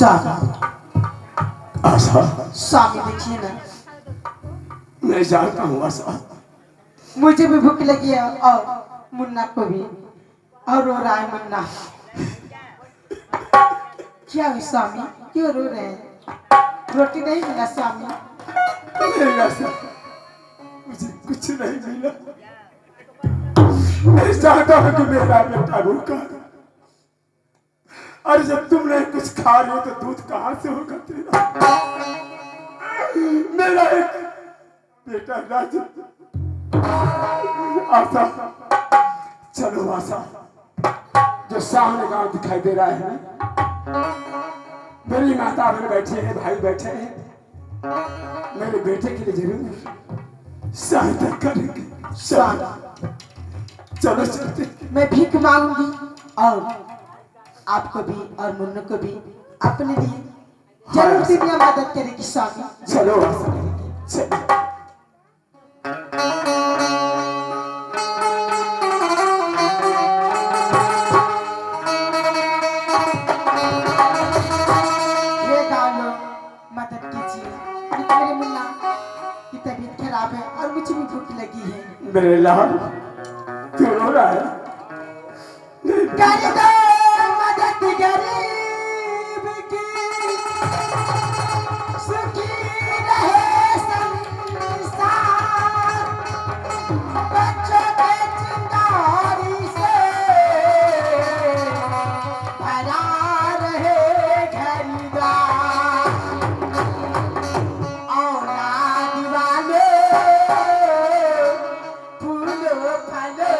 स्वामी आशा, स्वामी देखिए ना, मैं जानता हूँ आशा, मुझे भी भूख लगी है और मुन्ना को भी, और रो रहा है मुन्ना। क्या हुआ स्वामी, क्यों रो रहे हैं? रोटी नहीं मिला स्वामी? नहीं आशा, मुझे कुछ नहीं मिला। मैं जानता हूँ कि मेरा बेटा भूखा है, और जब तुम नहीं कुछ खा रहे हो तो दूध कहाँ से होगा तेरा? मेरा एक बेटा राजू। आशा, चलो आशा, जो सामने गांव दिखाई दे रहा है, मेरी माता बहन बैठी है, भाई बैठे हैं, मेरे बेटे के लिए जरूर सहायता करेंगे। स्वामी चलो चलते। मैं भीख मांगूंगी और आपको भी और मुन्ना को भी अपने लिए जरूर दुनिया मदद करेगी स्वामी। चलो चलो। ये गाँव लोग मदद कीजिए, मेरे मुन्ना की तबीयत खराब है और मुझे भी भूख लगी है। मेरे लाल, क्यों रो रहा है? कर दो मदद गरीब की, सुखी रहे संसार, बच्चों के चिंगारी से भरा रहे घर-द्वार, औलाद वाले फूलो फलो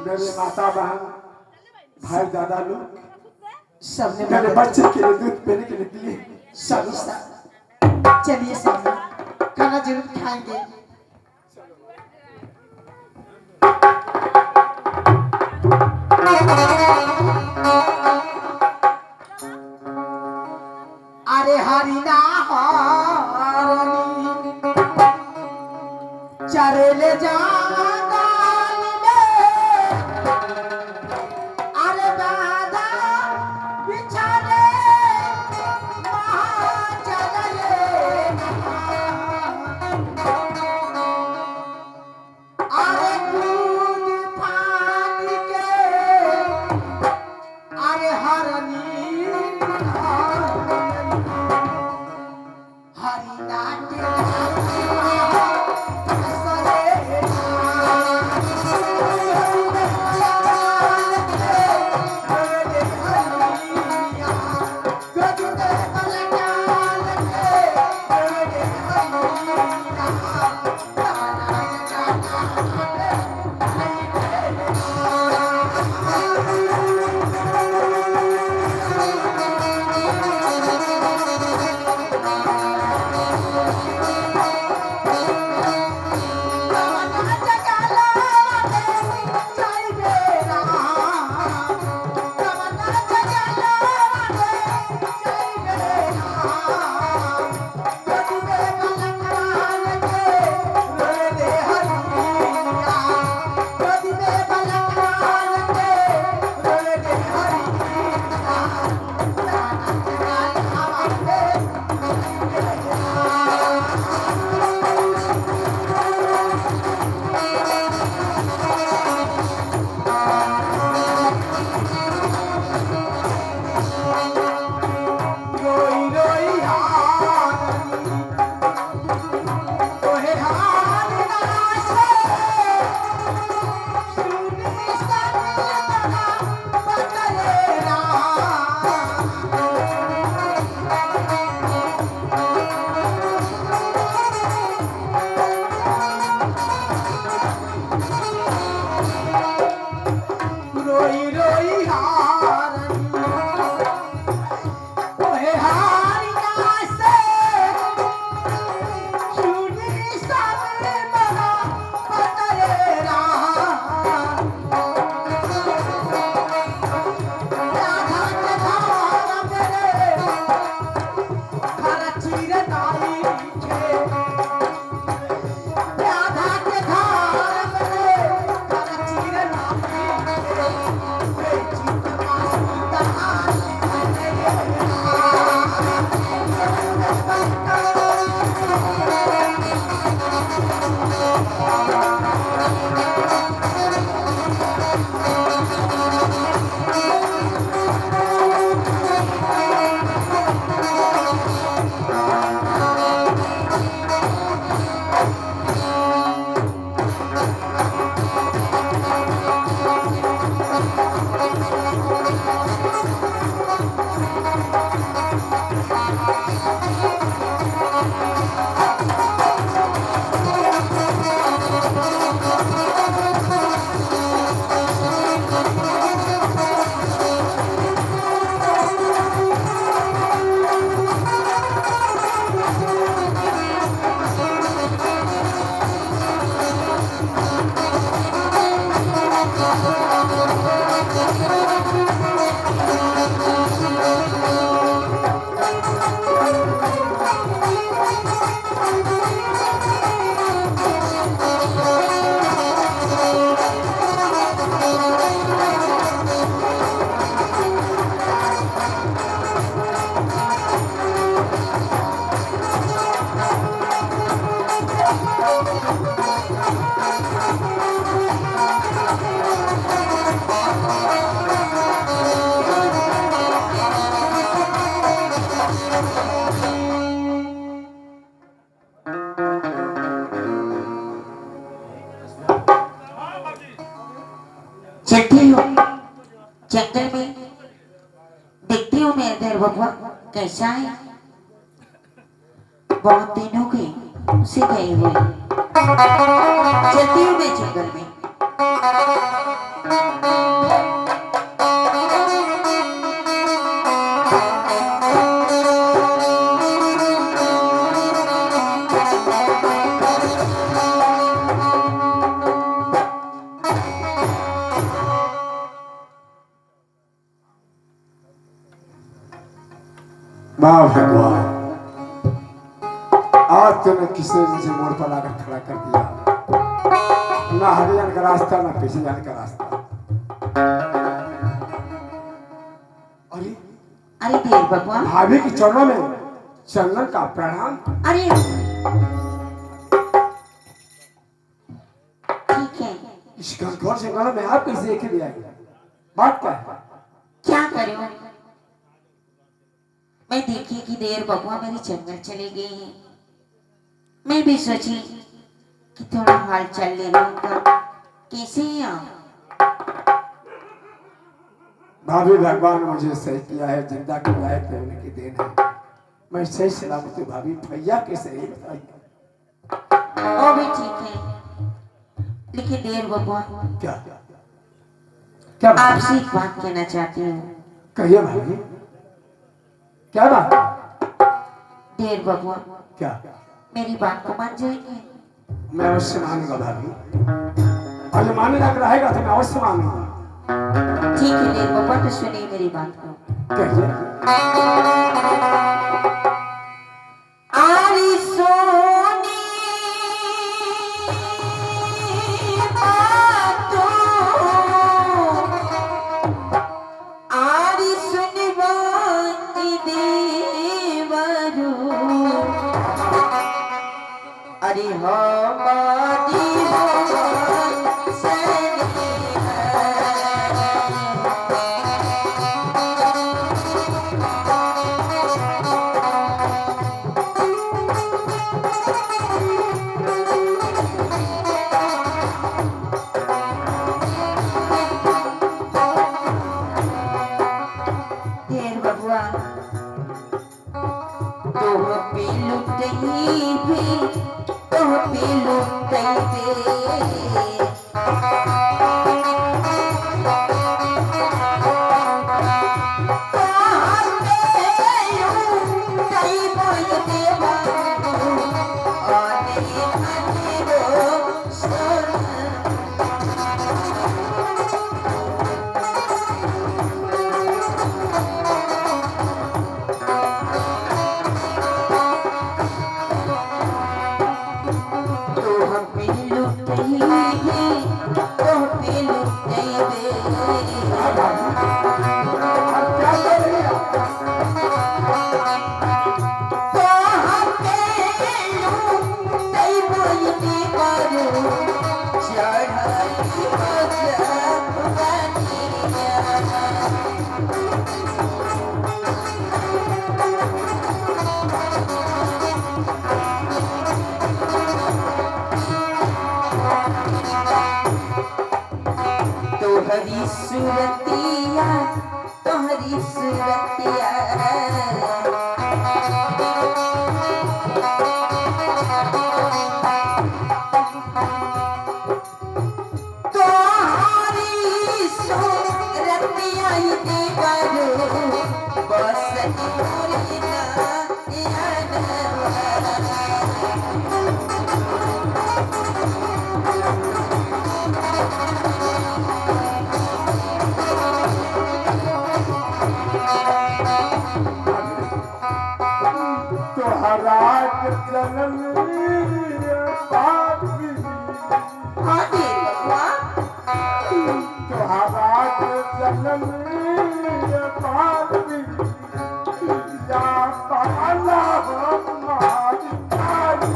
मेरे माता बहन भाई दादा लोग सबने मेरे मदद बच्चे के लिए दूध पीने के लिए दिए। सभी चलिए स्वामी खाना जरूर खाएंगे। अरे हरिना हरनी चरेले जागाल में अरे बाधा बिछाने वहाँ चले अरे कूद फान के अरे हरनी हरिना के चलती हो जंगल में, देखती हूँ मैं इधर भगवान कैसा है। बहुत दिन हो गए उसे गए हुए। चलती हूँ मैं जंगल में। वाह भगवान, आज तूने किसी मुझे मोड़ पर लाकर खड़ा कर दिया। ना आगे जाने का रास्ता, ना पीछे जाने का रास्ता। अरे अरे देर बबुआ, भाभी की चरणों में चंदन का प्रणाम। अरे ठीक है, इस घनघोर जंगलों में आप कैसे अकेले आई? बात क्या है? क्या करूं मैं? देखी कि देर बबुआ मेरी जंगल चले गए हैं। मैं भी सोची कि थोड़ा हाल चाल ले लूंगा। कैसे हैं आप? भाभी, भगवान मुझे सही किया है, जिंदा के लायक होने की देन है। मैं सही सलामत हूँ भाभी। भैया कैसे है बताइए। वो भी ठीक है, लेकिन देर बबुआ क्या क्या बात? आपसे एक बात कहना चाहती हूँ। कहिए भाभी, क्या बात? देर बबुआ क्या? मेरी बात को मान जाएंगे? मैं अवश्य मानूंगा भाभी, और जो मानने लायक रहेगा तो मैं अवश्य मानूंगा। ठीक है देर बबुआ, तो सुनिए मेरी बात को। कहिए। आरी सोनी बातों, आरी सुनवानी देवरू, अरे हमारी देर बबुआ तोह पे लुटई भी, तोह पे लुटई बे। तोहरी सूरतिया, तोहरी सूरतिया, तोहरी सूरतिया ही देवरू, बस तोरी तोहरा जन्म पापी, हाँ देर बबुआ, तोहरा जन्म पापी, या पाला हमारी तारी।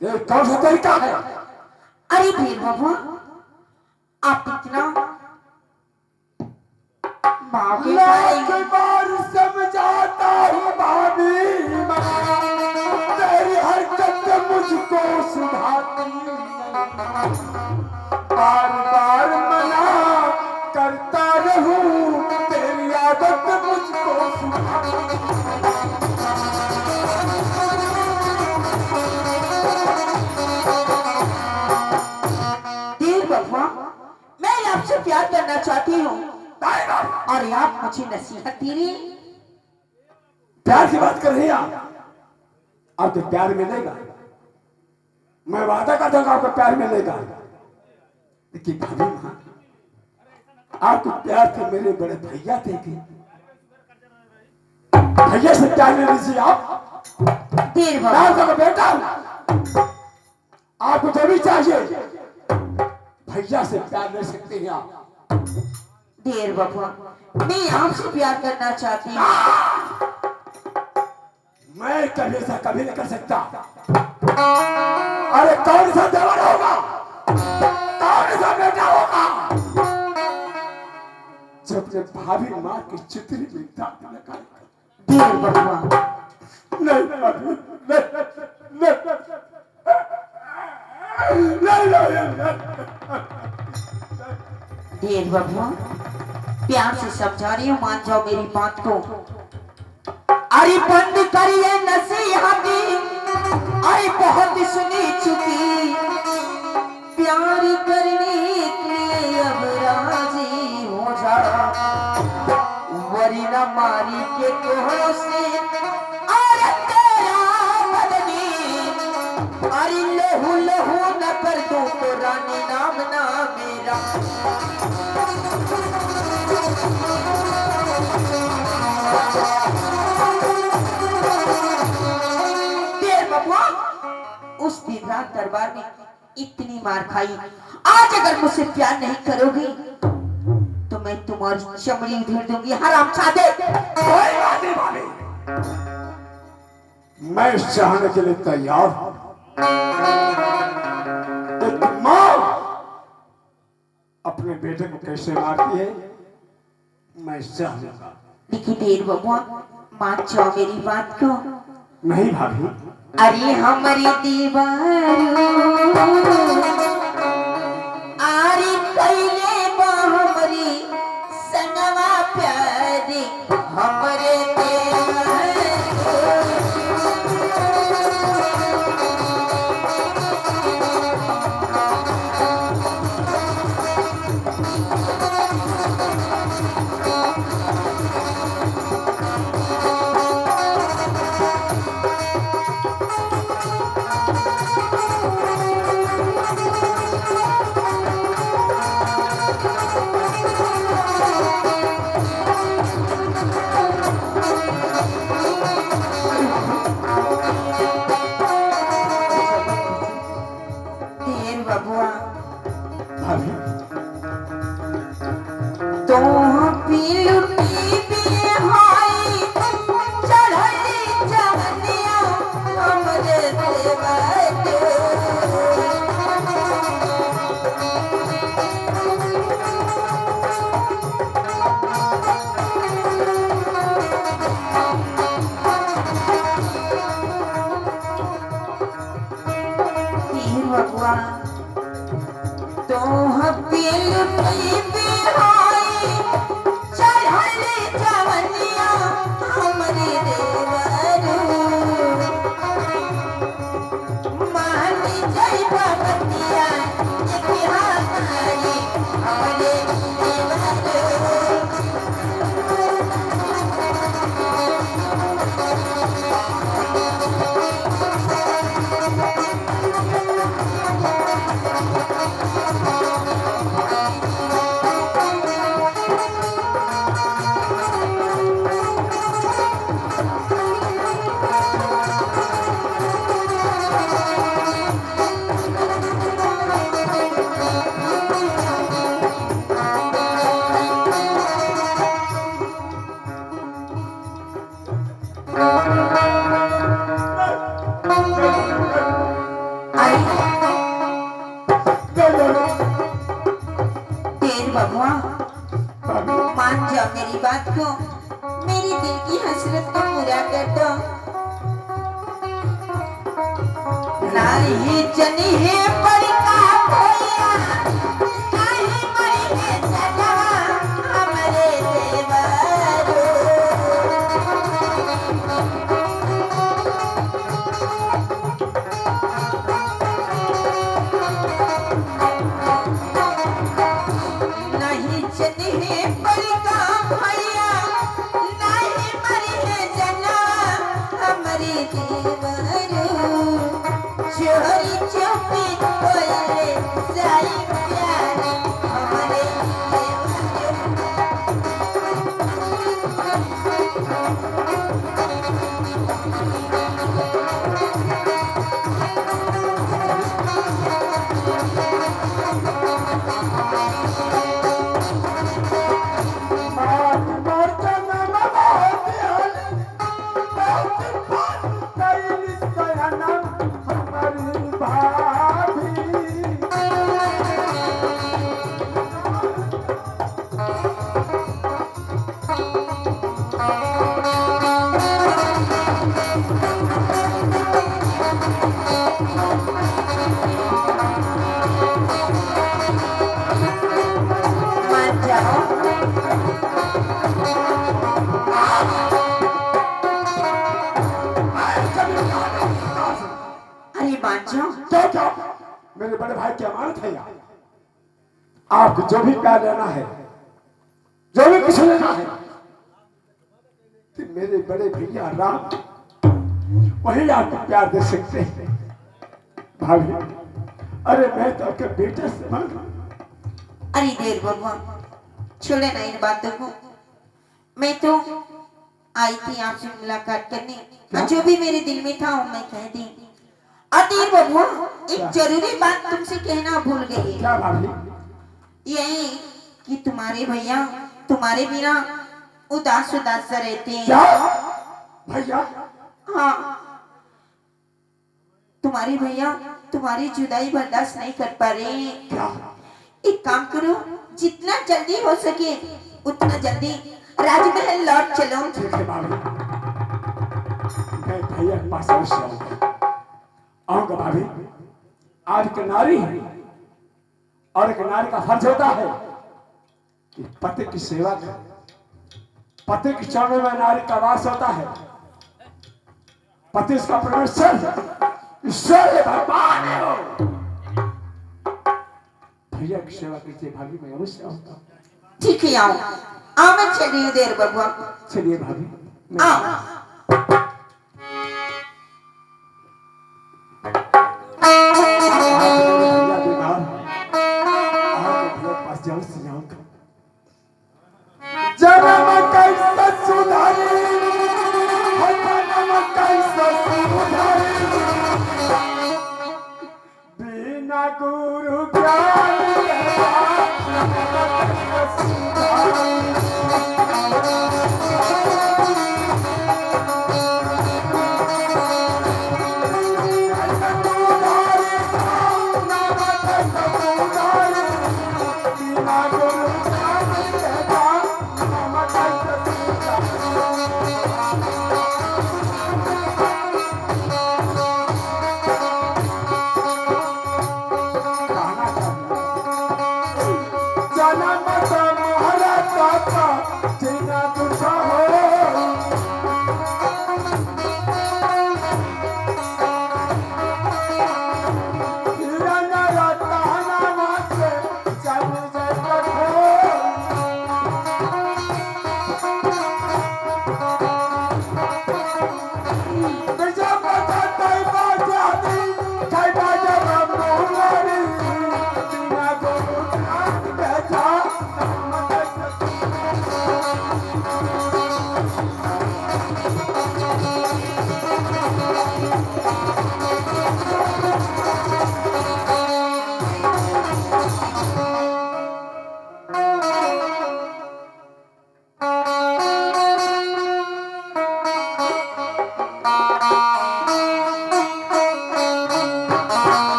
ये कौन सा तरीका है? अरे देर बबुआ आप इतना भाव के लाख खाएंगे। बार समझाता हूँ भाभी, तेरी हरकत मुझको सुभाती नहीं। बार बार मना करता रहूं, तेरी आदत मुझको सुभाती देर बबुआ, मैं आपसे प्यार करना चाहती हूँ नहीं। और आप मुझे नसीहत दे रही हैं। प्यार की बात कर रही हैं आप? आपको प्यार मिलेगा, मैं वादा करता हूँ आपको प्यार मिलेगा। लेकिन भाभी माँ, आपको प्यार तो मेरे बड़े भैया थे कि भैया से प्यार ले लीजिए आप। देर मैं बबुआ, आपका बेटा हूँ, आपको जो भी चाहिए भैया से प्यार ले सकते हैं आप। देर बबुआ, मैं आपसे प्यार करना चाहती हूँ। मैं कभी ऐसा कभी नहीं कर सकता। अरे कौन सा देवर होगा, कौन सा बेटा होगा जो अपने भाभी माँ की चितरी में दांत लगाएगा? देर बबुआ, नहीं भाभी, नहीं। देर बबुआ, प्यार से समझा रही हूँ, मान जाओ मेरी बात को। अरे बंद करिए नसीहती, अरे बहुत सुनी चुकी, प्यार करने के लिए अब राजी हो जा, वरना मारी के कोहरों से अरे तेरा बदनी, अरे लहू लहू न कर दो तो रानी नाम ना मेरा। देर बबुआ, उस दिन रात दरबार में इतनी मार खाई, आज अगर मुझसे प्यार नहीं करोगी तो मैं तुम्हारी चमड़ी उधेड़ दूंगी। हरामजादे। कोई बात नहीं भाभी, मैं सहने के लिए तैयार हूं। एक माँ अपने बेटे को कैसे मारती है मैं सह लूंगा। देखिए देर बबुआ, मान जाओ मेरी बात को। नहीं भाभी, अरे हमारी दीवारू, आरी कैले बा हमारी सनवा प्यारी, हमरे देर बबुआ, भाभी तो पीलुटी भी हाई चढ़ली जवनिया हमरे देवते। देर बबुआ, तो पीलुटी भी हाई चढ़ली जवनिया हमरे देवरू, मानी जय भगतिया इतिहासारी हमरे देवरू। बात को, मेरी दिल की हसरत को पूरा कर दो। नहीं जनी है पर का भैया, नहीं मरी है सदा हमरे देवरो। नहीं जनी है पर का भैया, नहीं मरी है जना हमरे देवरो। चोरी चुपी बोले जाई प्यार हमरे मान जाओ। अरे मान जाओ। क्या क्या मेरे बड़े भाई की अमानत है यार। आपको जो भी प्यार लेना है, जो भी कुछ लेना है, कि मेरे बड़े भैया राम वही आपको प्यार दे सकते हैं भाभी। अरे मैं तो आपके बेटे से मांग रहा हूं। अरे देर बाबा, छोड़े ना इन बातों को। मैं तो आई थी आपसे मुलाकात करने, और जो भी मेरे दिल में था वो मैं कह दी। अतीर बबुआ, एक जरूरी बात तुमसे कहना भूल गई। क्या भाभी? यही कि तुम्हारे भैया तुम्हारे बिना उदास उदास से रहते हैं। क्या भैया? हाँ, तुम्हारे भैया तुम्हारी जुदाई बर्दाश्त नहीं कर पा रहे हैं। क्या? एक काम करो, जितना जल्दी हो सके उतना जल्दी राजमहल लौट चलो। ठीक है भाभी, मैं भैया के पास अवश्य आऊंगा भाभी। आज की नारी है और एक नारी का फर्ज होता है कि पति की सेवा करे। पति के चरणों में नारी का वास होता है। पति उसका परमेश्वर है, ईश्वर है, भगवान है वो। भैया की सेवा कीजिए भाभी, मैं अवश्य आऊंगा। ठीक है, आओ आओ, मैं चल रही हूँ देर बबुआ। चलिए भाभी, मैं आओ। भैया बीमार आपके पास जल्द से जाऊंगा। जन्म कैसे सुधारी, जन्म कैसे सुधारी, बिना गुरु ज्ञान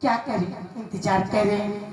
क्या करें, इंतजार करें।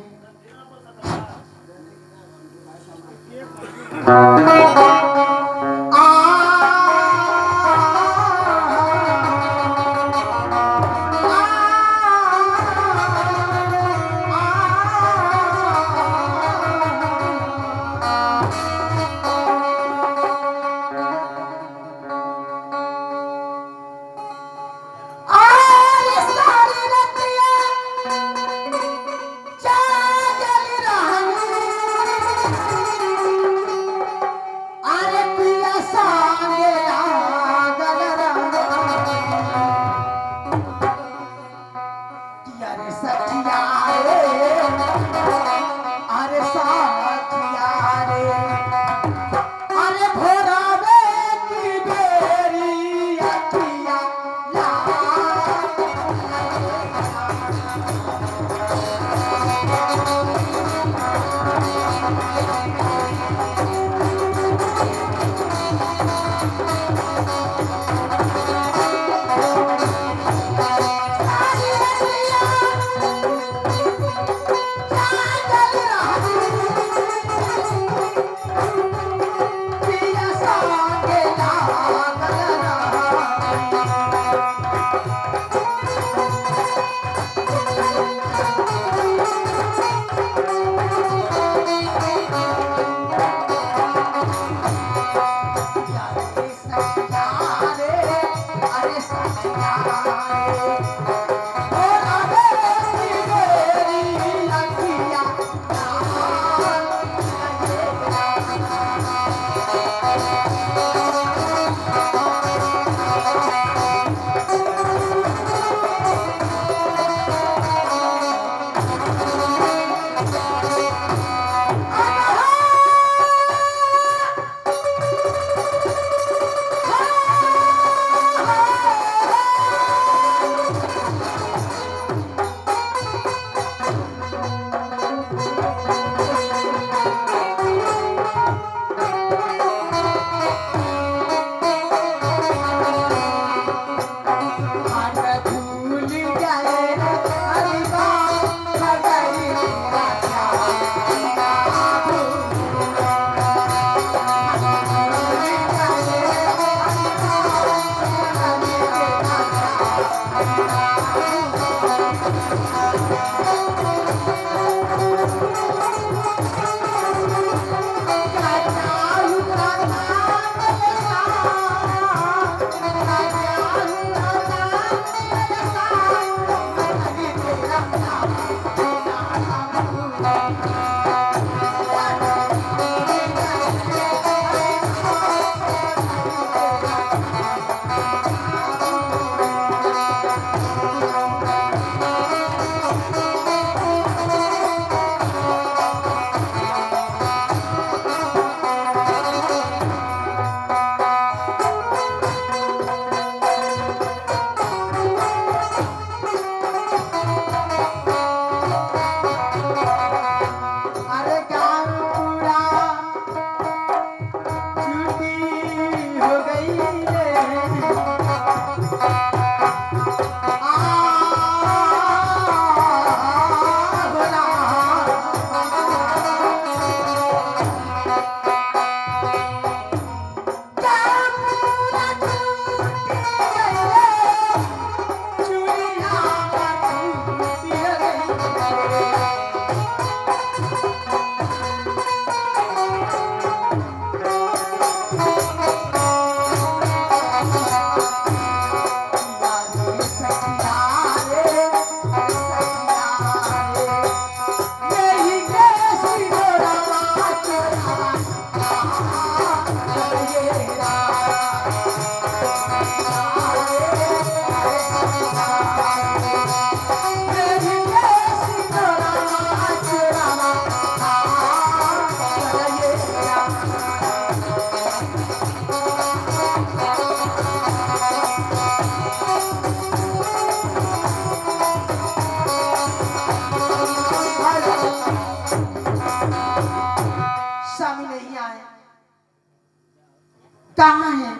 कहाँ है?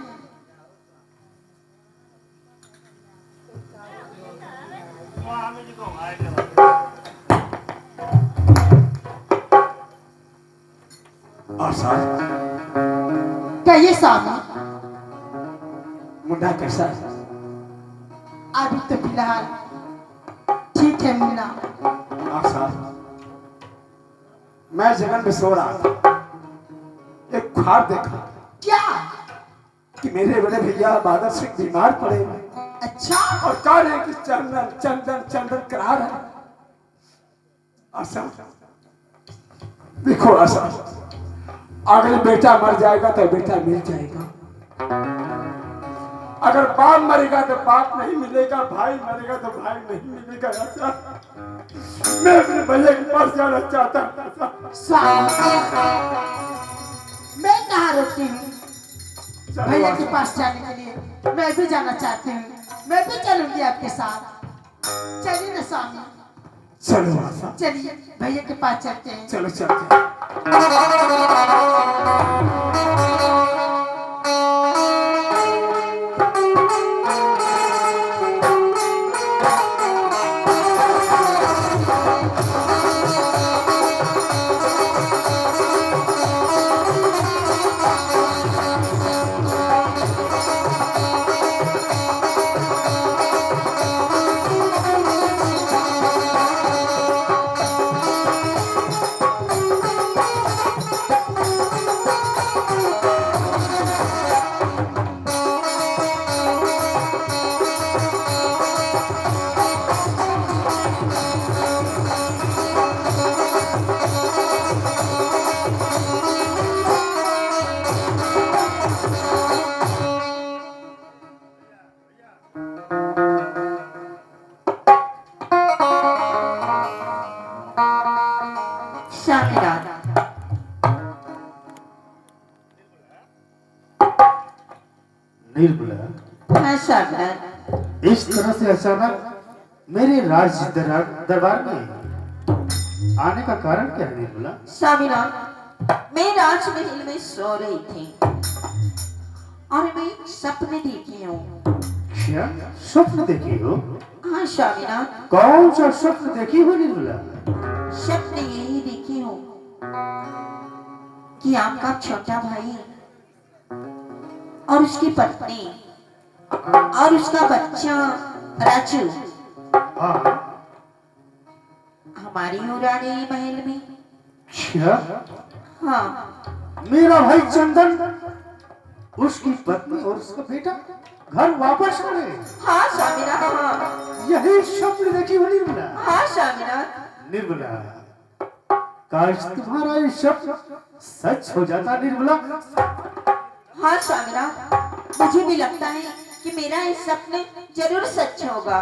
वहाँ में साहब कहिए स्वामी। मुन्ना कैसा है? अभी तो फिलहाल ठीक है मुन्ना। आप साहब मैं जगन में सो रहा था, एक ख्वाब देखा क्या? कि मेरे बड़े भैया बादल सिंह बीमार पड़े हुए अच्छा। और कह रहे हैं कि चंदन चंदन चंदन करा रहे हैं। आशा देखो आशा, अगर बेटा मर जाएगा तो बेटा मिल जाएगा, अगर बाप मरेगा तो बाप नहीं मिलेगा, भाई मरेगा तो भाई नहीं मिलेगा। आशा मैं अपने भैया के पास जाना चाहता हूँ। स्वामी मैं कहाँ रोकती हूँ? चलो भैया के आशा। पास जाने के लिए मैं भी जाना चाहती हूँ। मैं भी चलूंगी आपके साथ। चलिए ना स्वामी, चलो आशा, चलिए भैया के पास चलते हैं। चलो चलते हैं। स्वामीनाथ, निर्मला, हाँ स्वामीनाथ। इस तरह से अचानक मेरे राज दरबार में आने का कारण क्या है निर्मला? स्वामीनाथ, मैं राजमहल में सो रही थी और मैं एक सपने देखी हूँ। क्या स्वप्न देखी हो? हाँ स्वामीनाथ, कौन सा स्वप्न देखी हो निर्मला? सपने यही देखी हूँ कि आपका छोटा भाई और उसकी पत्नी और उसका बच्चा राजू हाँ, हमारी उरानी महल में। क्या हाँ मेरा भाई चंदन, उसकी पत्नी और उसका बेटा घर वापस आ गए? हाँ स्वामीनाथ, हाँ यही स्वप्न देखी हो निर्मला? हाँ स्वामीनाथ। निर्मला, काश तुम्हारा ये स्वप्न सच हो जाता निर्मला। हाँ स्वामीनाथ, मुझे भी लगता है कि मेरा ये सपने जरूर सच होगा।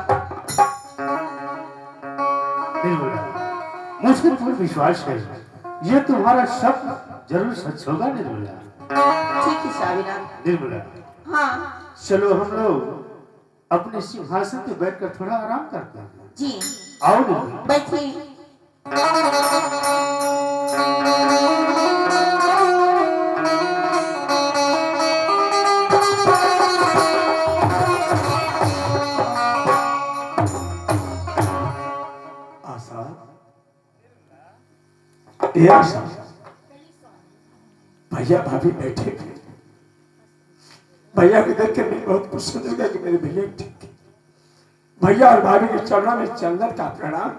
निर्मला, मुझे तुम पर विश्वास है, ये तुम्हारा स्वप्न जरूर सच होगा निर्मला। ठीक है स्वामीनाथ। निर्मला, हाँ चलो हम लोग अपने सिंहासन पे बैठकर थोड़ा आराम करते हैं। जी, आओ निर्मला। बैठिए। आशा, ये आशा, भैया भाभी बैठे थे, भैया को देख के मैं बहुत खुश हो गया कि मेरे भैया ठीक है। भैया और भाभी के चरणों में चंदन का प्रणाम।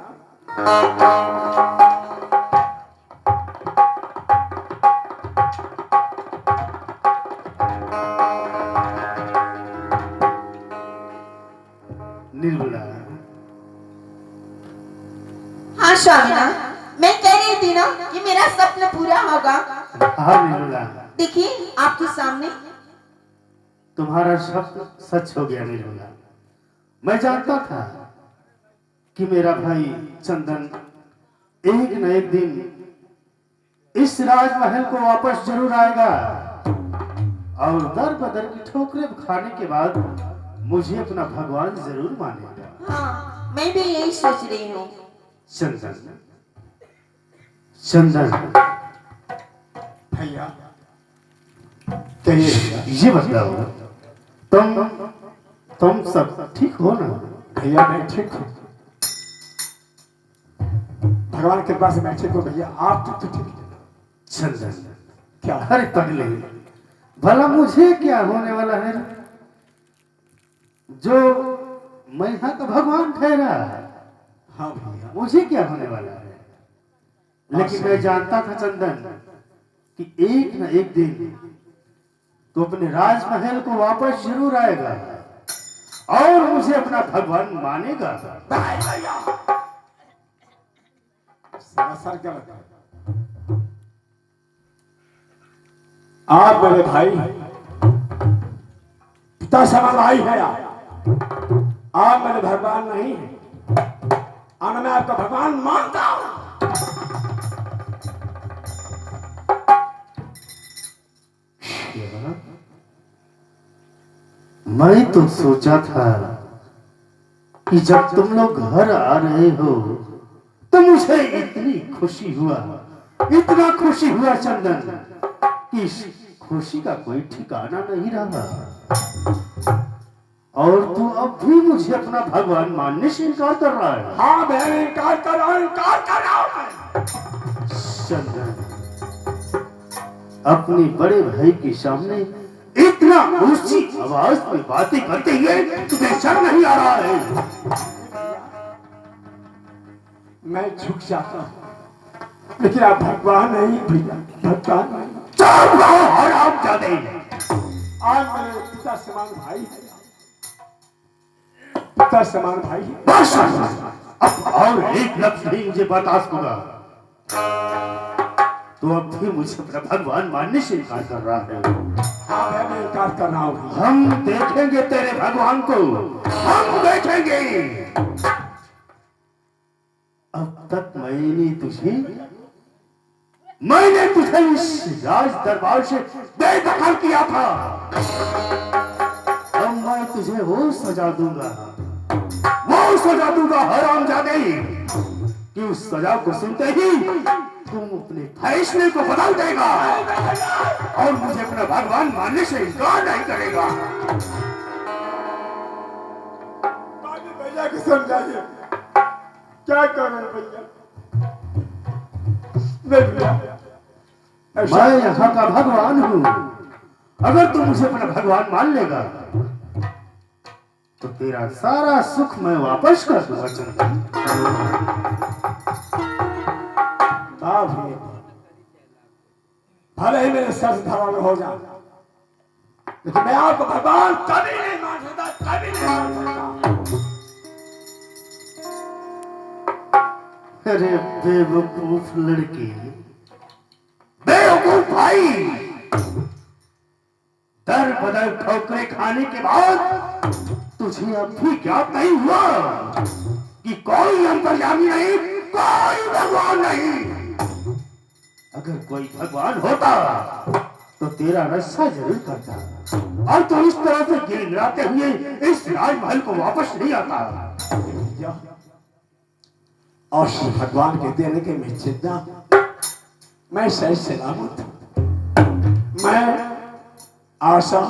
निर्मला, हाँ स्वामीनाथ, मैं कह रही थी ना कि मेरा सपना पूरा होगा। हाँ निर्मला, देखिए आपके सामने। तुम्हारा स्वप्न सच हो गया निर्मला। मैं जानता था कि मेरा भाई चंदन एक न एक दिन इस राजमहल को वापस जरूर आएगा और दर बदर की ठोकरें खाने के बाद मुझे अपना भगवान जरूर मानेगा। हाँ मैं भी यही सोच रही हूँ। चंदन, चंदन, भैया कहिए। ये बताओ, तुम सब ठीक हो ना? भैया मैं ठीक हूँ, भगवान की कृपा से मैं ठीक हूँ। भैया आप तो ठीक है। चंदन, क्या? अरे पगले, भला मुझे क्या होने वाला है जो मैं यहाँ का भगवान ठहरा? हाँ भैया, मुझे क्या होने वाला है? लेकिन मैं जानता था चंदन कि एक न एक दिन तो अपने राजमहल को वापस जरूर आएगा और मुझे अपना भगवान मानेगा। भैया सारा सर क्या लगा? आप मेरे भाई पिता समान भाई है आप मेरे भगवान नहीं है और मैं आपका भगवान मानता हूं। मैं तो सोचा था कि जब तुम लोग घर आ रहे हो तो मुझे इतनी खुशी हुआ, इतना खुशी हुआ चंदन कि इस खुशी का कोई ठिकाना नहीं रहा। और तू अब भी मुझे अपना भगवान मानने से इनकार कर रहा है। हाँ मैं इनकार कर रहा हूं मैं। चंदन, अपने बड़े भाई के सामने इतना ऊंची आवाज में बातें करते हुए तुझे शर्म नहीं आ रहा है? मैं झुक जाता हूं लेकिन आप भगवान नहीं भैया, भगवान नहीं। चुप रहो और आप जाते आज मेरे पिता समान भाई है, पिता समान भाई है। बस अब और एक लफ्ज नहीं मुझे बर्दाश्त होगा। तो अब भी मुझे अपना भगवान मानने से इनकार कर रहा है। हाँ मैं इनकार कर रहा हूं। हम देखेंगे तेरे भगवान को, हम देखेंगे। अब तक मैंने तुझे इस राज दरबार से बेदखल किया था। अब मैं तुझे वो सजा दूंगा हरामजादे, कि उस सजा को सुनते ही तुम अपने फैसले को बदल देगा और मुझे अपना भगवान मानने से इनकार नहीं करेगा। भैया को समझाइए क्या करें भैया। मैं यहाँ का भगवान हूँ, अगर तू मुझे अपना भगवान मान लेगा तो तेरा सारा सुख मैं वापस कर दूंगा चंदन। भले ही मेरे सर धरा में हो जाए लेकिन मैं आपको भगवान कभी नहीं मान सकता, कभी नहीं मान सकता। अरे बेवकूफ लड़की, बेवकूफ भाई, दर बदर ठोकरे खाने के बाद तुझे अब भी ज्ञात नहीं हुआ कि कोई अंतर्यामी नहीं, कोई भगवान नहीं। अगर कोई भगवान होता तो तेरा रक्षा जरूर करता और तू इस तरह से गिड़गिड़ाते हुए इस राजमहल को वापस नहीं आता। और श्री भगवान के देने के मैं चिंता, मैं सही सलामत हूं। मैं आशा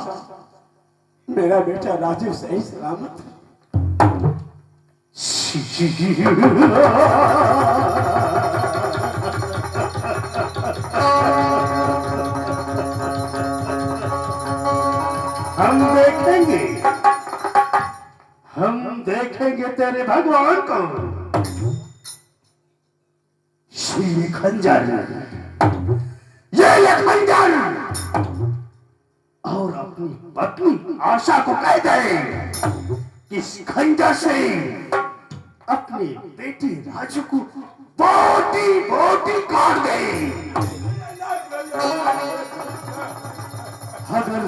मेरा बेटा राजू सही सलामत है। हम देखेंगे तेरे भगवान को। ये खंजर, ये खंजर, और अपनी पत्नी आशा को कह दे कि इस खंजर से अपने बेटे राजू को बोटी बोटी काट दे। अगर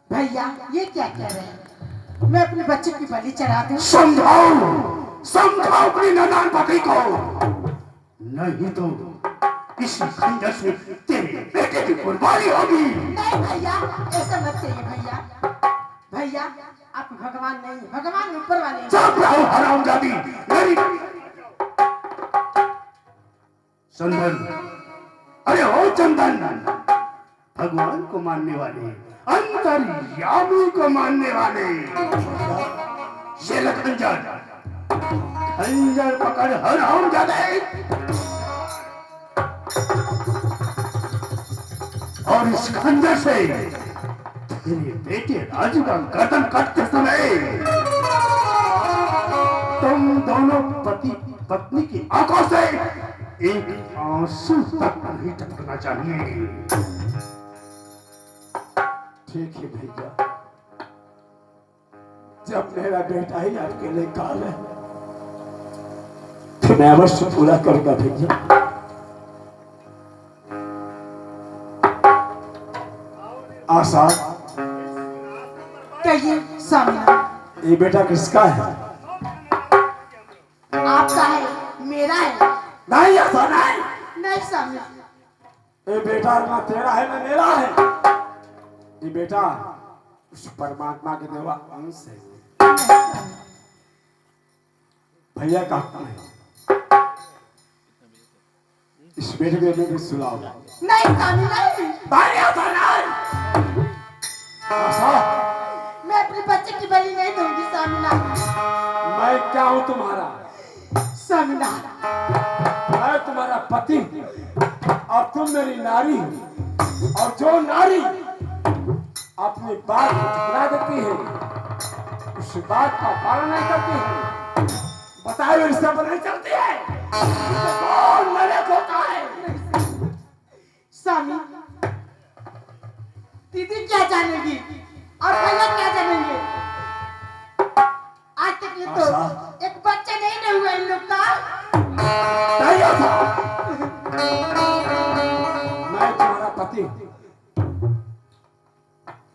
भैया ये क्या कह रहे हैं? मैं अपने बच्चे की बलि चढ़ा दूं? समझाओ अपनी नादान पति को, नहीं तो इस खंजर से तेरे बेटे की कुर्बानी होगी। नहीं भैया, ऐसा मत कहिए भैया। भैया आप भगवान नहीं, भगवान ऊपर वाले हैं। चुप रहो हरामजादी। मेरी चंदन, अरे ओ चंदन, भगवान को मानने वाले, अंतर्यामी को मानने वाले, ये ले खंजर, खंजर पकड़ हराम जादे, और इस खंजर से तेरे बेटे राजू का गर्दन काटते समय तुम दोनों पति पत्नी की आंखों से एक आंसू तक नहीं टपकना चाहिए। ठीक है भैया, जब मेरा बेटा ही आपके लिए काल है तो मैं अवश्य पूरा करूंगा भैया। आशा, कहिए स्वामीनाथ। ये बेटा किसका है? आपका है, मेरा है। नहीं, ऐसा नहीं। नहीं स्वामीनाथ। ये बेटा ना तेरा है ना मेरा है। ये बेटा उस परमात्मा के देवा अंश है। भैया का हुक्म है, इस बेटे को मैं भी सुलाओ। नहीं स्वामी नहीं। नहीं, ऐसा नहीं। आशा, मैं अपने बच्चे की बलि नहीं दूंगी स्वामीनाथ। मैं क्या हूं तुम्हारा? स्वामीनाथ, मैं तुम्हारा पति और तुम मेरी नारी हो। और जो नारी अपनी बात को ठुकरा देती है, उस बात का पालन नहीं करती है, बताए हुए रिश्ते पर नहीं चलती है, तो कौन नरक होता है? स्वामी, दीदी क्या जानेगी और भैया क्या जानेंगे? आज तक ये तो आशा। एक बच्चा नहीं न हुआ इन लोग का। नहीं होता। मैं तुम्हारा पति हूं।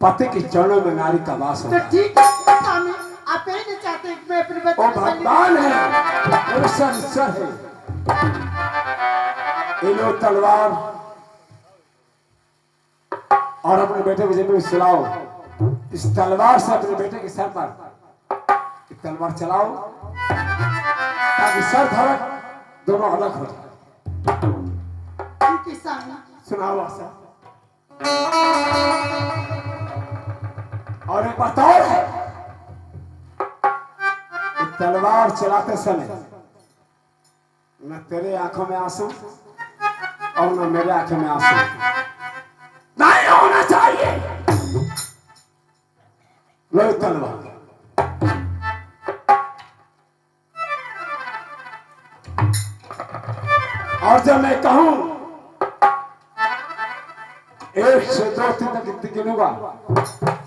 पति के चरणों में नारी का वास तो होता है। ठीक है स्वामी, आप यही नहीं चाहते कि मैं अपने वो बच्चे की बलि भगवान है, वो ईश्वर है। ये लो तलवार और अपने बेटे को जमीन में सुलाओ। इस तलवार से अपने बेटे के सर पर तलवार चलाओ ताकि सर धड़क दोनों अलग हो जाए। ठीक है स्वामी। सुनाओ आशा। और एक बात और है, तलवार चलाते समय न तेरे आंखों में आंसू और न मेरे आंखों में आंसू नहीं होना चाहिए। लो तलवार। और जब मैं कहूं 1 से 2 3 तक गिनूंगा,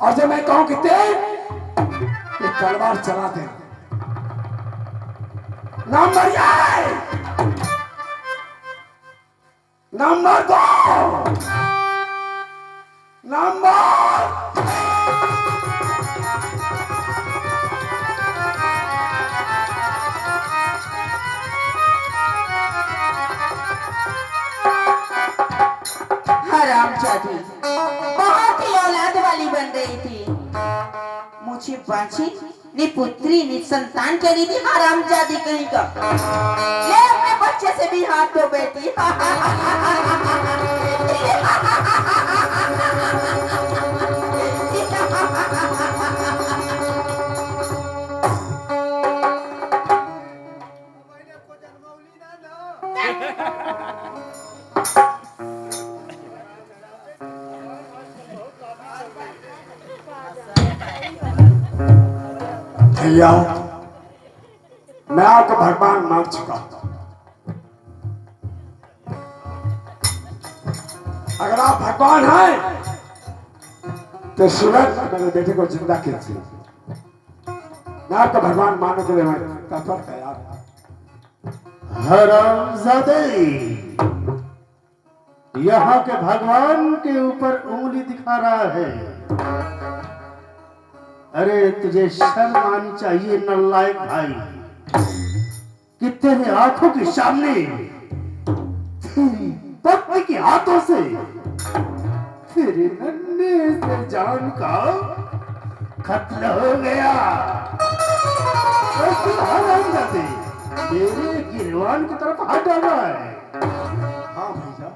और जब मैं कहूं कि 3 ये तलवार चला दे। नंबर 1, नंबर 2, नंबर हरामजादी बहुत ही औलाद वाली बन रही थी। मुझे बांची नि पुत्री नि संतान करी थी। हरामजादी कहीं का, ले अपने बच्चे से भी हाथ धो बेटी। भैया, मैं आपको भगवान मान चुका हूं। अगर आप भगवान हैं तो तुरंत मेरे बेटे को जिंदा कीजिए। मैं आपको भगवान मानने के लिए मैं तत्पर तैयार हूं। हरामजादे, यहाँ के भगवान के ऊपर उंगली दिखा रहा है। अरे तुझे शर्म आनी चाहिए नालायक भाई, कि तेरे आंखों के सामने तेरी पत्नी के हाथों से तेरे नन्हे से जान का कत्ल हो गया। और तू हरामजादे मेरे गिरवान की तरफ हाथ डाल रहा है। हाँ भैया,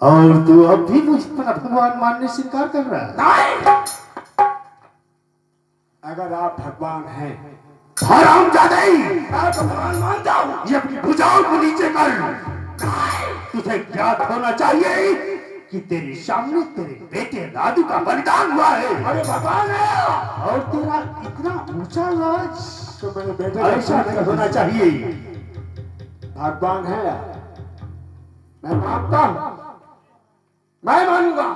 और तू अब भी मुझे अपना भगवान मानने से इनकार कर रहा है? नहीं, अगर आप भगवान हैं, हरामजादे, मैं तो भगवान मानता हूं। ये अपनी भुजाओं को नीचे कर। तुझे ज्ञात होना चाहिए कि तेरे सामने तेरे बेटे राजू का बलिदान हुआ है। अरे भगवान है, और तेरा इतना ऊंचा लाज तो मेरे बेटे ऐसा नहीं होना चाहिए। भगवान है, मैं मानता हूं, मैं मानूंगा।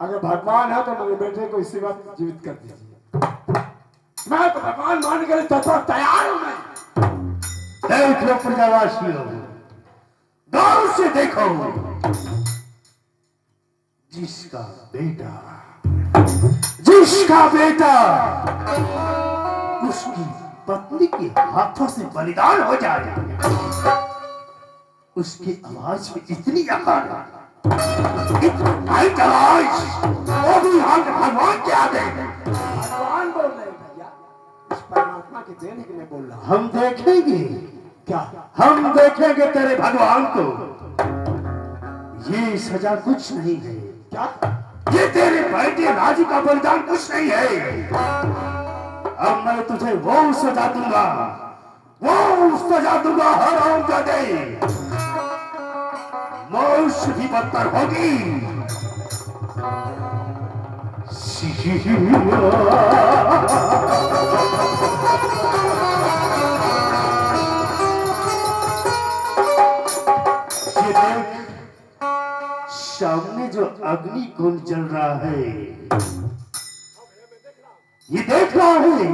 अगर भगवान है तो मेरे बेटे को इसी वक्त जीवित कर दीजिए। मैं तो भगवान मान के लिए तैयार हूं। मैं देख लो प्रजावासियों, गौर से देखो, जिसका बेटा उसकी पत्नी के हाथों से बलिदान हो जाए, उसकी आवाज में इतनी अकड़, इतनी आवाज, वो भी हम भगवान के आगे। भगवान बोल रहे हैं भैया, इस परमात्मा की देन है कि मैं बोल रहा हूं। हम देखेंगे, क्या हम देखेंगे तेरे भगवान को। ये सजा कुछ नहीं है। क्या? ये तेरे बेटे राजू का बलिदान कुछ नहीं है। अब मैं तुझे वो सजा दूंगा, वो सजा दूंगा हरामजादे। मौत भी बदतर होगी। ये देख, सामने जो अग्नि कुंड जल रहा है, ये देख रहा है।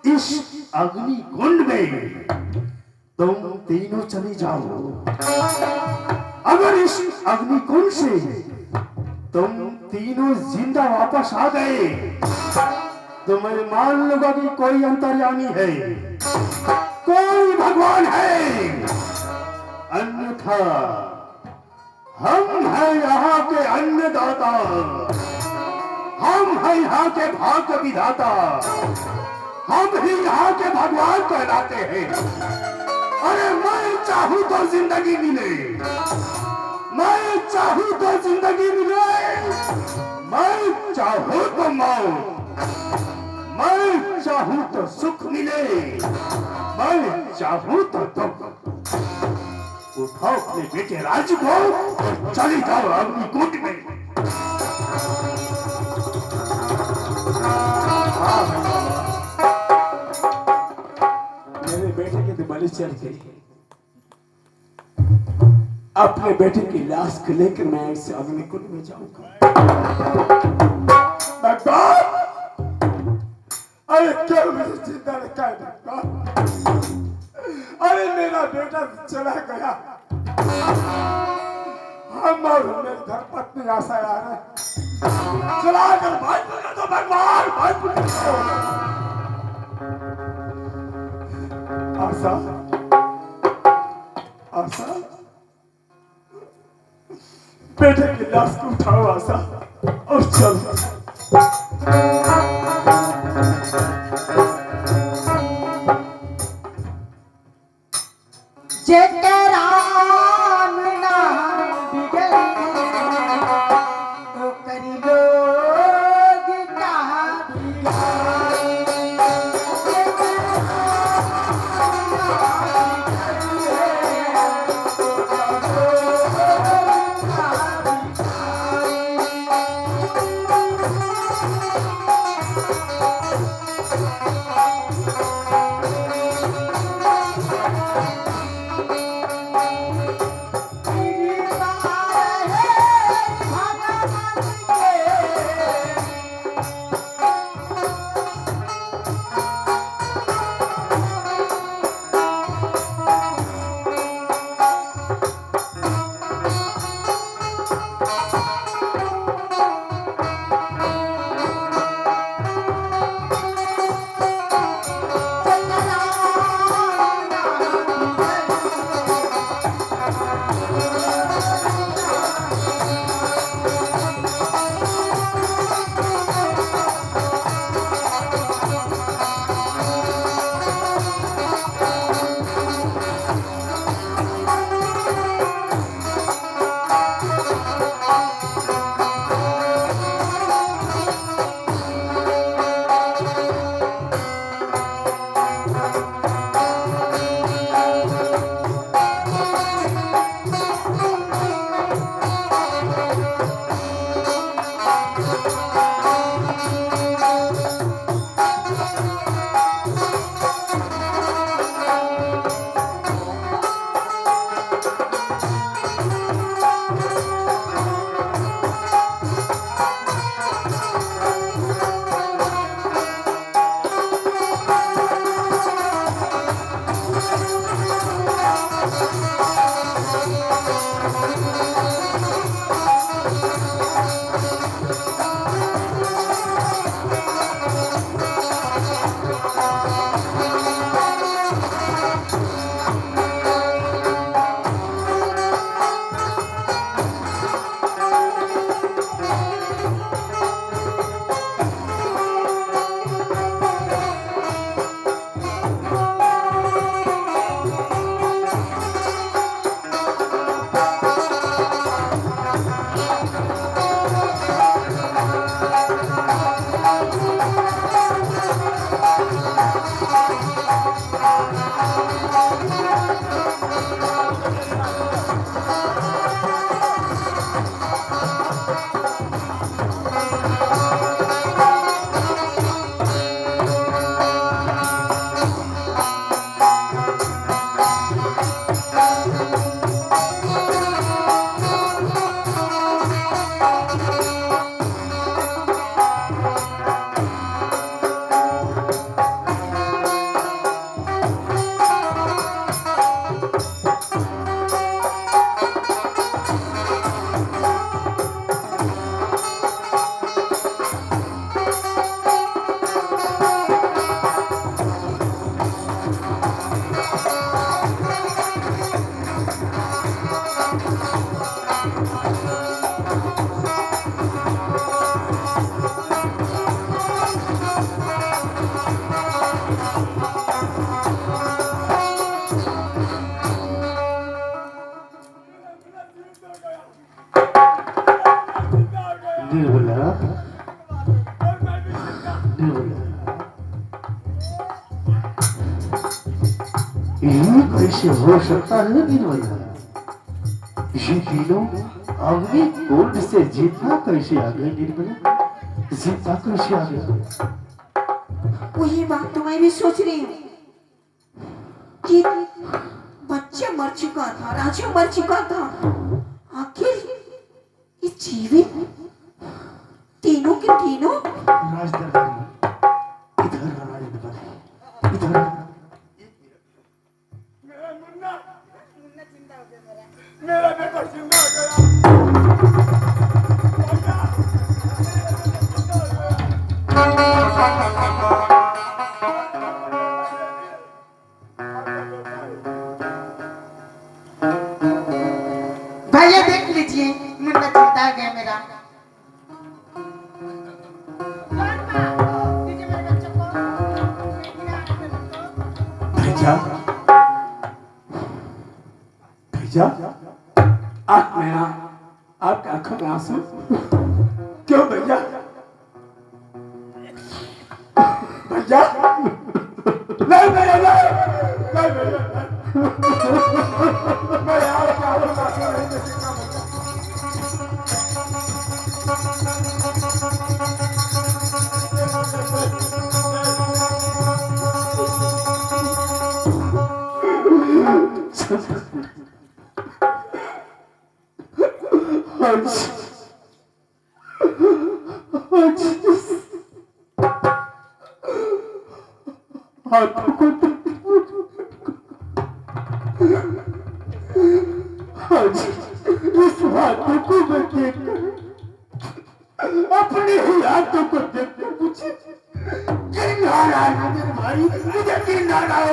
इस अग्नि कुंड में तुम तीनों चले जाओ। अगर इस अग्नि कुंड से तुम तीनों जिंदा वापस आ गए तो मैं मान लूंगा कि कोई अंतर्यामी है, कोई भगवान है। अन्यथा हम हैं यहाँ के अन्नदाता, हम हैं यहाँ के भाग्य विधाता, हम ही यहाँ के भगवान कहलाते हैं। अरे मैं चाहूं तो जिंदगी मिले, मैं चाहूं तो जिंदगी मिले, मैं चाहूं तो मौत, मैं चाहूं तो सुख मिले, मैं चाहूं तो दुख। उठाओ अपने बेटे राजू को और चले जाओ अग्नि कुंड में। मेरे बेटे की तो बलि चढ़ गई। अपने बेटे की लाश को लेकर मैं इस अग्निकुंड में जाऊंगा। भगवान, अरे क्यों मुझे जिंदा रखा है भगवान? अरे मेरा बेटा चला गया, हम और मेरी धर्मपत्नी आशा आ रहे, चला कर भाई कर दो भगवान, भाई कर दो। आशा, आशा, बेटे की लाश को उठाओ आशा और चलो। जेकराम नाम बिगड़ ओ करी लोग का बिगाड़। जेकराम नाम बिगड़ निर्मला, ये कैसे हो सकता है निर्मला? ये तीनों अग्नि कुंड से जीता कैसे आ गए निर्मला? जीता कैसे आ गए? वही बात तो मैं भी सोच रही हूँ कि बच्चा मर चुका था, राजा मर चुका था, आखिर ये जीवित तीनों के तीनों। राजदरबारी, इधर आ राजदरबारी, इधर आ। मेरा मुन्ना जिंदा हो गया, मेरा बेटा जिंदा हो गया। भैया देख लीजिए, मुन्ना जिंदा हो गया मेरा। भैया, भैया, आँख में आपके आंखों में आंसू क्यों भैया? भैया, नहीं भैया, नहीं भैया, मैं आपके आंखों में आंसू नहीं देख सकता इस हाथों को मैं देखकर, अपने ही हाथों को देखकर मुझे घिन आ रहा है मेरे भाई, मुझे घिन आ रहा है।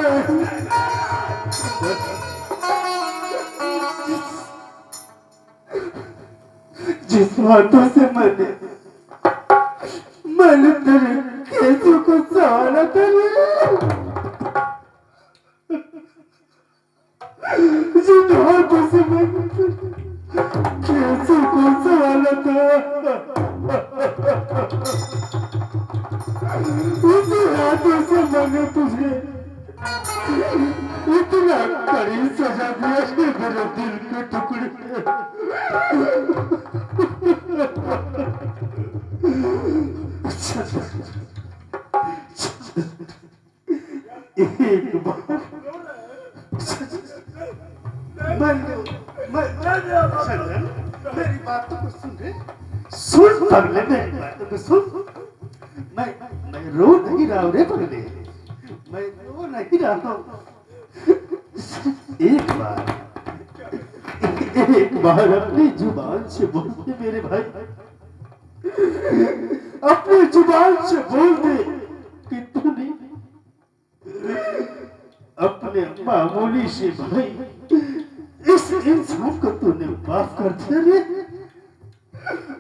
जिस हाथों से मैंने तेरे केसों को सवारा था, जिन हाथों से मैंने केसों को सवारा था, उसी हाथों से मैंने तुझे इतना कड़ी सजा दिया कि मेरे दिल के टुकड़े एक बार चंदन, मेरी बातों को सुन रे, सुन पगले, मेरी बातों को सुन। मैं रो नहीं रहा हूँ रे पगले, मैं रो नहीं रहा हूँ। एक बार अपनी जुबान से बोल दे मेरे भाई, अपनी जुबान से बोल दे कि तूने अपने मामूली से भाई इस इंसान को तूने माफ कर दिया रे।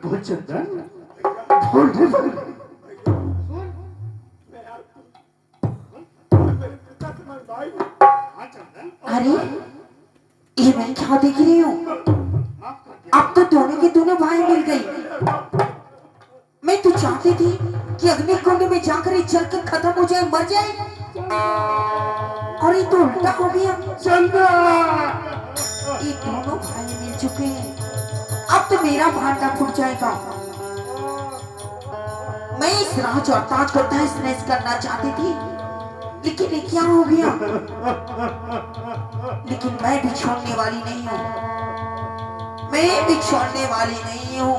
बोल चंदन, बोल रे भाई। अरे ये मैं क्या देख रही हूँ? अब तो दोनों के दोनों भाई मिल गई। मैं तो चाहती थी कि अग्नि कुंड में जाकर ये जल के खत्म हो जाए, मर जाए, और ये तो उल्टा हो गया। ये दोनों भाई मिल चुके हैं, अब तो मेरा भांडा फूट जाएगा। मैं इस राज और ताज को तहस नहस करना चाहती थी, लेकिन ये क्या हो गया? लेकिन मैं भी छोड़ने वाली नहीं हूँ, मैं भी छोड़ने वाली नहीं हूँ।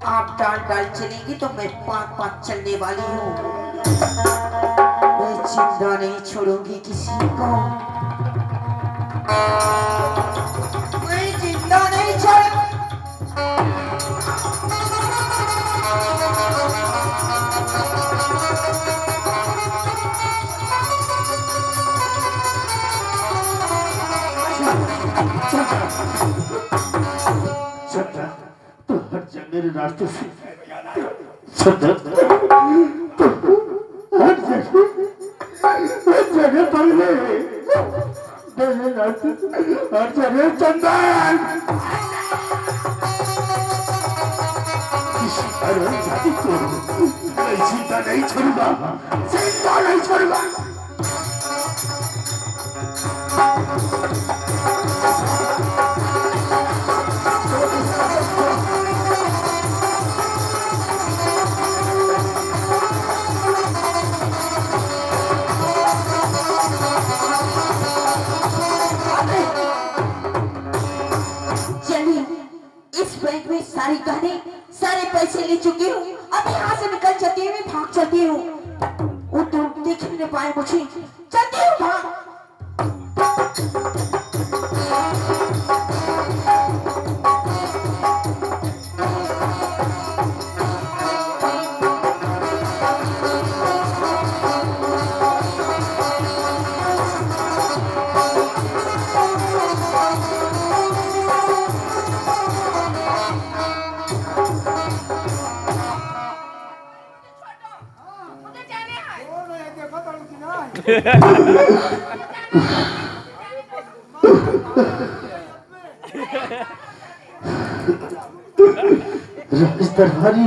आप डाल डाल चलेंगे तो मैं पाक पाक चलने वाली हूँ। मैं जिंदा नहीं छोड़ूंगी किसी को, मैं जिंदा नहीं छोड़। तो हट जा मेरे रास्ते से, तो हट जगह पगले मेरे रास्ते से हट जगह। चंदन मैं जिंदा नहीं छोड़ूंगा, जिंदा नहीं छोड़ूंगा। चलिए, इस बैंक में सारी गहने सारे पैसे ले चुकी हूँ। अब यहाँ से निकल चलती हूँ, भाग चलती हूँ। वो तो देख भी नहीं पाए मुझे, चलती हूँ भाग। राज दरबारी,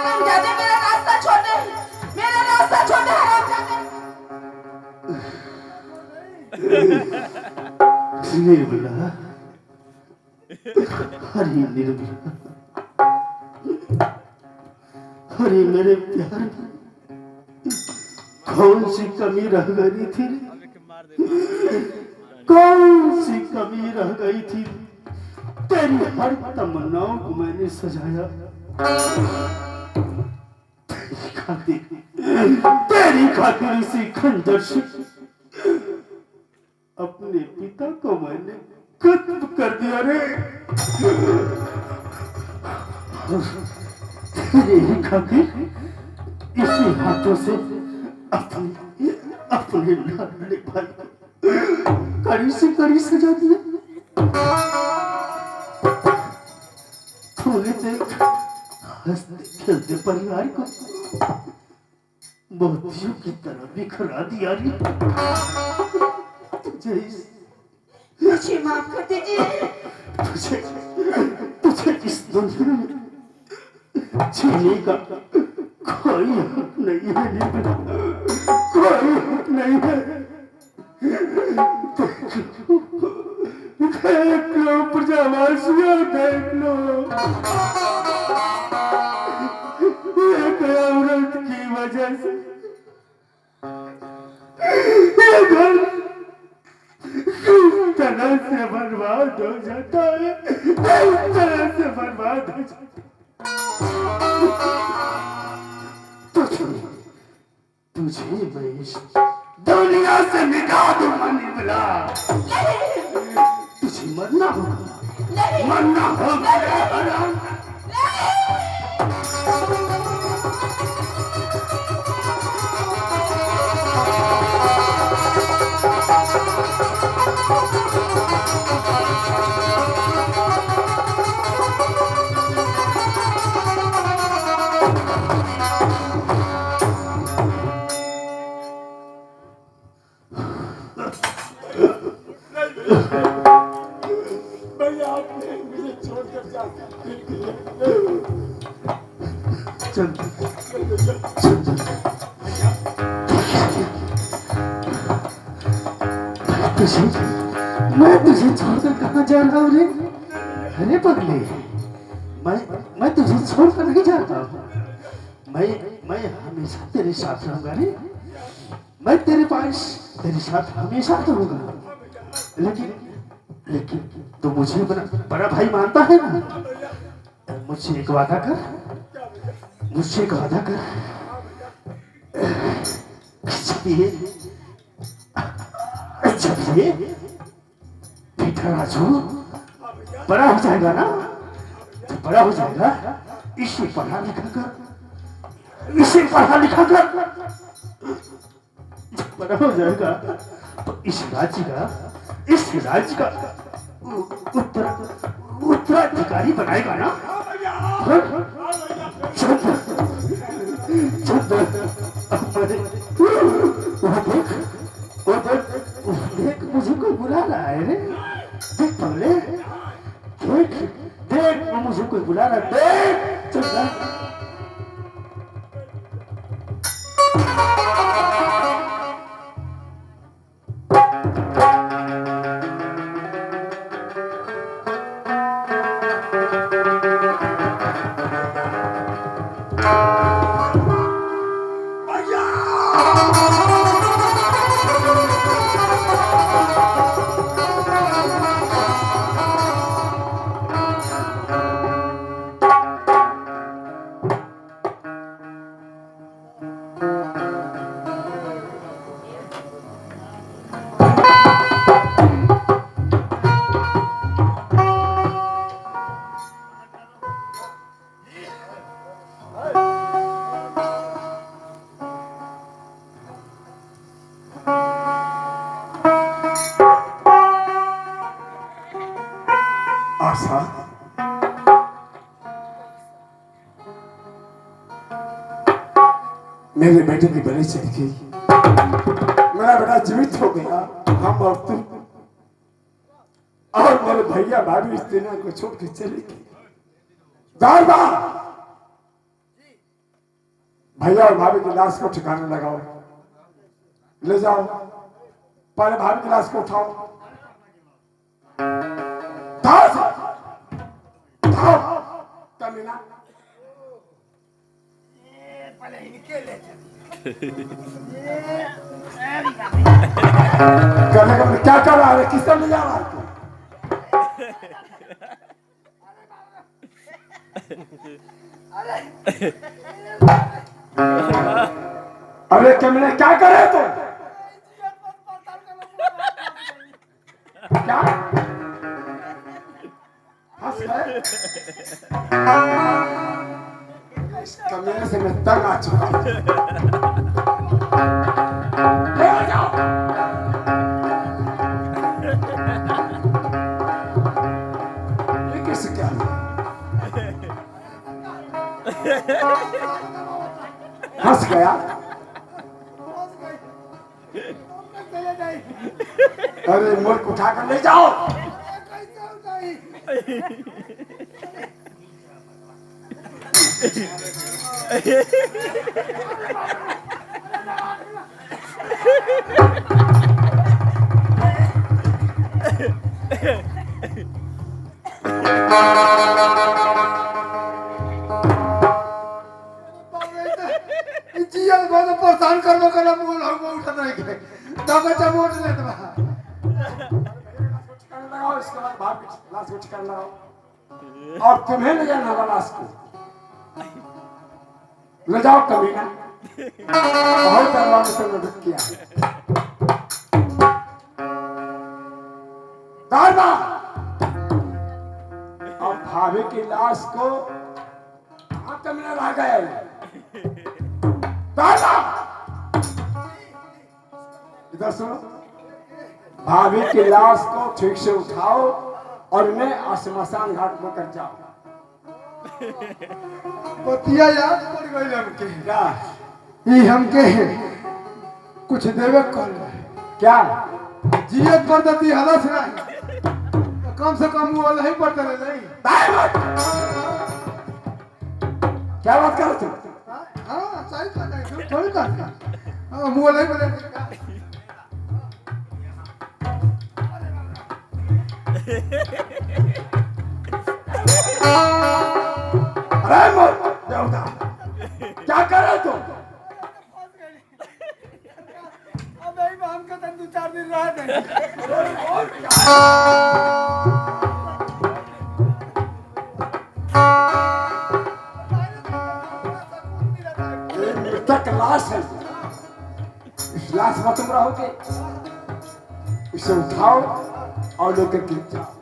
हरामजादे, मेरा रास्ता छोड़ दे, मेरा रास्ता छोड़ दे हरामजादे। निर्मला, अरे निर्मला, अरे मेरे प्यार में कौन सी कमी रह गई थी? कौन सी कमी रह गई थी? तेरी हर तमन्नाओं को मैंने सजाया। तेरी खातिर इसी खंजर से अपने पिता को मैंने खत्म कर दिया रे। तेरे ही खातिर इसी हाथों से अपने लाडले भाई को कड़ी से कड़ी सजा दिया। तूने देख हंसते खेलते परिवार को मोतियों की तरह बिखरा दिया रे। मुझे माफ कर दीजिए। तुझे तुझे इस दुनिया में जीने का कोई हक नहीं है निर्मला, कोई हक नहीं है। देख लो प्रजावासियों, देख लो, एक औरत की वजह से ये घर किस तरह से बर्बाद हो जाता है, किस तरह से बर्बाद हो जाता है। तुझे मैं इस दुनिया से मिटा दूंगा निर्मला। तुझे मरना होगा, मरना होगा। भैया आपने मुझे छोड़कर जाकर चल मैं तुझे छोड़कर कहाँ जा रहा हूँ रे? अरे पगले, मैं तुझे छोड़कर नहीं जाता हूँ। मैं हमेशा तेरे साथ रहूंगा रे। मैं तेरे पास तेरे साथ हमेशा रहूंगा। लेकिन तू मुझे बड़ा भाई मानता है ना? मुझसे एक वादा कर, मुझसे एक वादा कर। जब ये बेटा राजू बड़ा हो जाएगा ना, जब बड़ा हो जाएगा, इसे पढ़ा लिखा कर, इसे पढ़ा लिखा कर। जब बड़ा हो जाएगा तो इस राज्य का उत्तराधिकारी बनाएगा ना। देख मुझे कोई बुला रहा है रे। देख पगले, देख देख वो मुझे कोई बुला रहा है, देख चंदन। आशा, मेरे बेटे की बलि चली गई, मेरा बेटा जीवित हो गया। हम और तुम और मेरे भैया भाभी इस दुनिया को छोड़ के चले गए। दादा, भैया और भाभी की लाश को ठिकाने लगाओ, ले जाओ, पहले भाभी की लाश को उठाओ। कमीना, क्या कर रहा है, किसने ले जा रहा है? अरे कमीना, क्या कर रहे हो तुम? क्या हंस रहे? इस कमीने से मैं तंग आ चुका हूं। ले जाओ। ये कैसे क्या? हंस गया? अरे मूर्ख, उठाकर ले जाओ। परेशान करबो करला बोल हम उठत नहीं के तब बच्चा मोड़ ले तबा लगाओ, इसके बाद भाभी की लाश को ठिकाने लगाओ और तुम्हें ले जाना होगा लाश को। ले जाओ कमीना, बहुत तरह से मदद किया। दादा, और भाभी की लाश को कहाँ कमीना ला गए? दादा, इधर सुनो, भाभी की लाश को ठीक से उठाओ और उन्हें श्मशान घाट में कर जाओ। बतिया याद पड़ गई हमके क्या? ई हमके कुछ देवे कर क्या? जियत पर दती हलस रही कम से कम वो नहीं पड़ते नहीं। क्या बात कर रहे तुम? हाँ सही बात है, थोड़ी बात है। मुँह नहीं बोले अरे देवता, क्या कर रहे तुम? अब यही हम का तन 2-4 दिन रह गए। मृतक लाश है, इस लाश में तुम रहोगे, इसे उठाओ और लेकर गिर जाओ।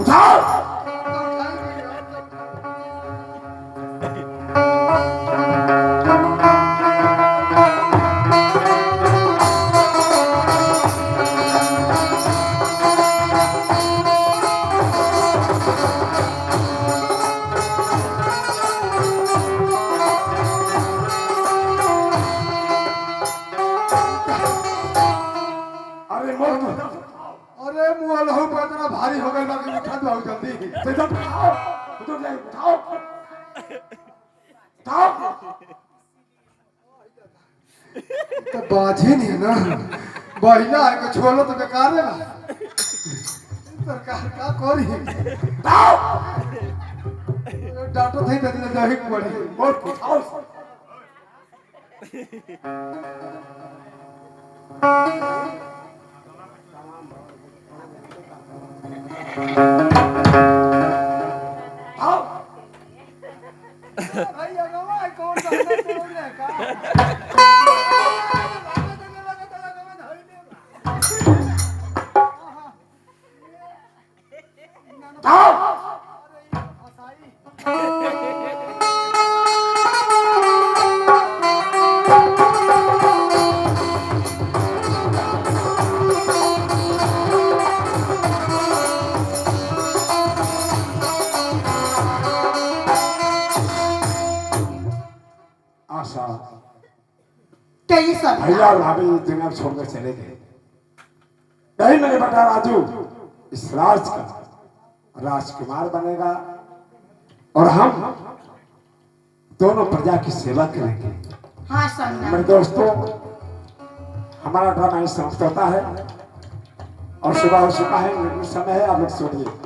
उठाओ। तो उठाओ, तो जाए उठाओ, उठाओ। तो बाजी नहीं है ना, बहिना है को छोड़ो तो बेकार है ना। सरकार का कोरी उठाओ, डांटो थे तो दिन जाही पड़ी। बहुत उठाओ। आओ। भैया गवा कौन सा बोलने का? आओ। आशा क्या ये सब भैया और भाभी दुनिया छोड़कर चले गए। कहीं मेरे बेटा राजू इस राज का राजकुमार बनेगा और हम दोनों प्रजा की सेवा करेंगे। हाँ स्वामी मेरे दोस्तों, हमारा ड्रामा समाप्त होता है और सुबह हो चुका है, समय है, आप लोग सोइए।